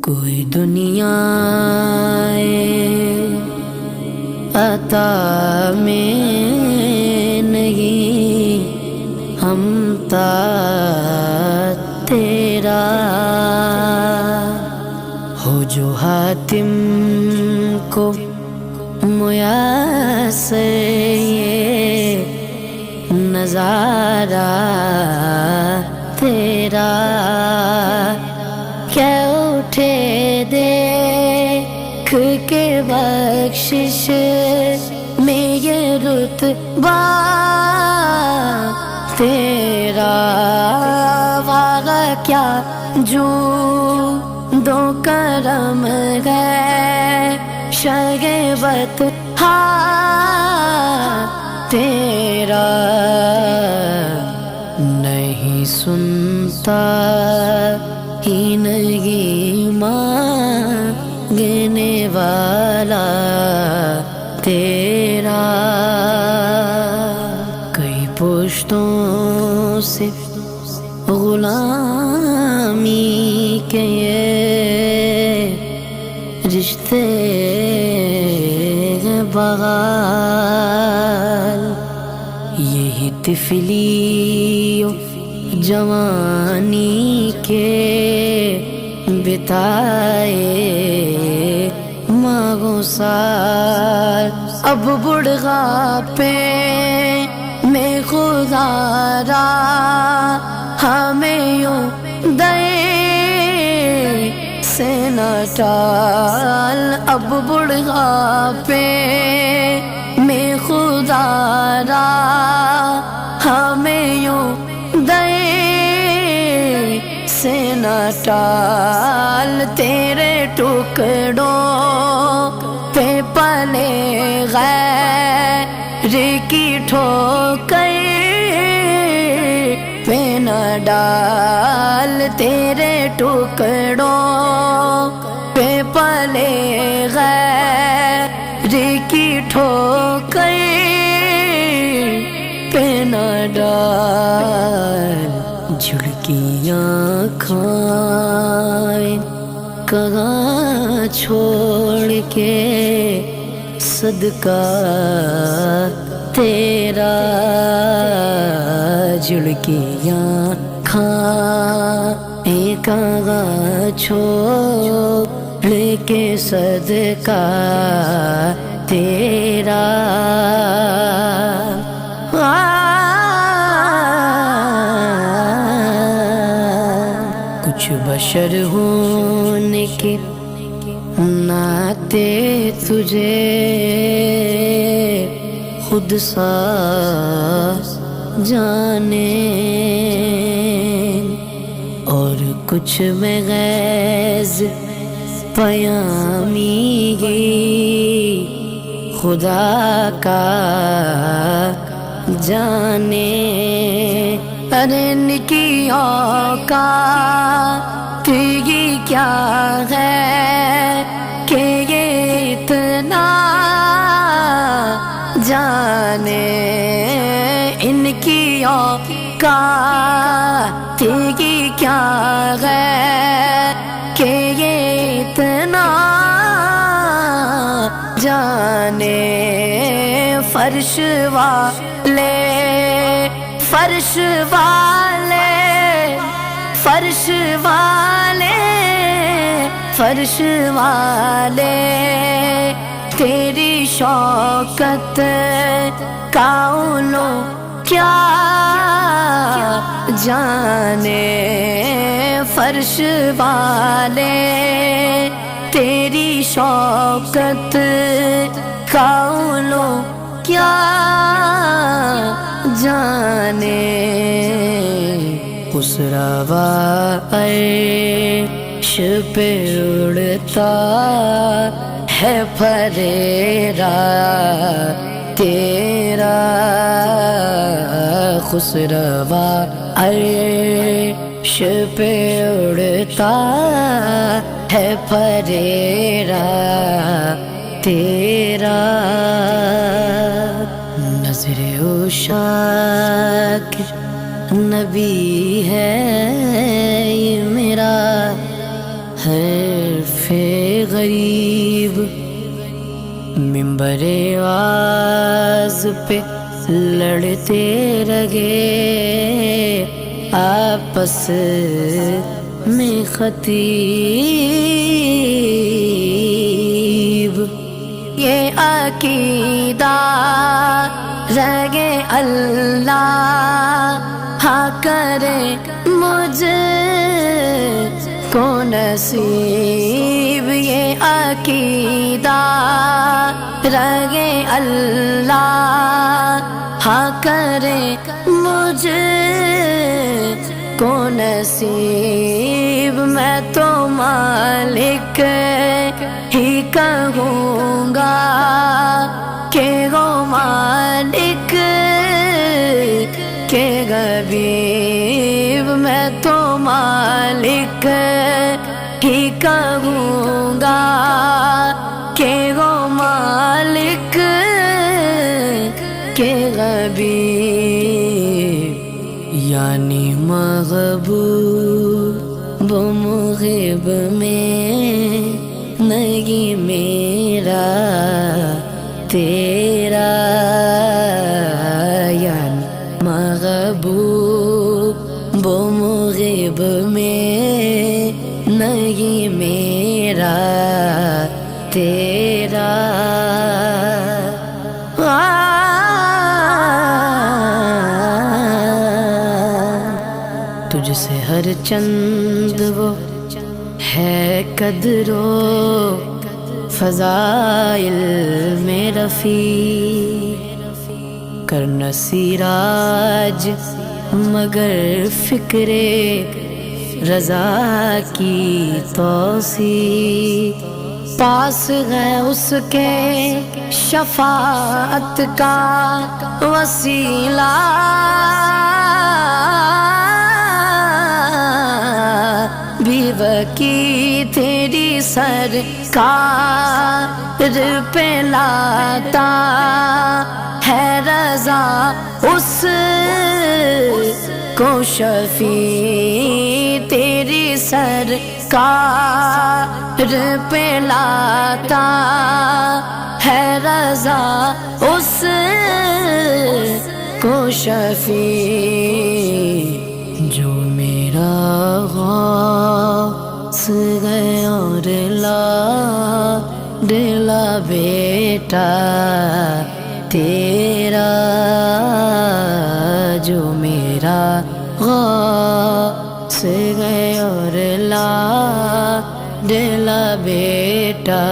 کوئی دنیا عطا میں نہیں ہمتا تیرا ہو جو حاتم کو میسر یہ نظارہ تیرا کیا اٹھے دیکھ کے بخشش میں یہ رتبہ تیرا واغہ کیا جو دو کرم گئے شگبت تیرا نہیں سنتا ہی نہیں مانگنے والا تیرا کئی پشتوں سے غلامی کے یہ رشتے بغال یہی طفلی و جوانی کے بتائے ماگو سال اب بڑھاپے میں خدا را ہمیں یوں دے سے نہ ٹال اب بڑھاپے میں خدا را ہمیں یوں دے سے نہ ٹال تیرے ٹکڑوں پہ پلے غیر کی ٹھوکر پہ نہ ڈال تیرے ٹکڑوں پہ پلے غیر کی ٹھوکر پہ نہ ڈال جھڑکیاں کھائیں کہاں چھوڑ کے صدقہ تیرا جھڑکیاں کھائیں کہاں چھوڑ کے صدقہ تیرا کچھ بشر ہونے کے ناتے تجھے خود سا جانے اور کچھ میں غیظ پیامی گی خدا کا جانے ارے نکیوں کا یہ کیا ہے کہ یہ اتنا جانے ان کی اوقات یہ کیا ہے کہ یہ اتنا جانے فرش والے فرش والے فرش والے فرش والے تیری شوکت کا لو کیا جانے فرش والے تیری شوکت کا لو کیا جانے اس روا عرش پہ اڑتا ہے پھریرا تیرا خسروا عرش پہ اڑتا ہے پھریرا تیرا نظر عشاق نبی ہے یہ میرا ہے غریب منبر واز پہ لڑتے رہے آپس میں خطیب، یہ عقیدہ رہے اللہ ہاں کرے مجھ کو نصیب، یہ عقیدہ رہے اللہ ہاں کرے مجھ کو نصیب، میں تو مالک ہی کہوں گا کہ وہ مالک کے غریب، میں تو مالک ہی کہوں گا کہ وہ مالک کے غریب، یعنی محبوب محب میں نہیں میرا تیرا، یعنی محبوب محب میں نہیں میرا تیرا، تجھ سے ہر چند وہ ہے قدر و فضائل میں رفیع، کرنا سراج مگر فکر رضا کی توسیع، پاس ہے اس کے شفاعت کا وسیلہ، بیوکی تیری سرکار پہ لاتا ہے رضا اس کو شفیع، تیری سرکار پہ لاتا ہے رضا اس کو شفیع، جو میرا غوث گیا اور لاڈلا بیٹا تیرا، جو میرا غوث گیا اور لاڈلا بیٹا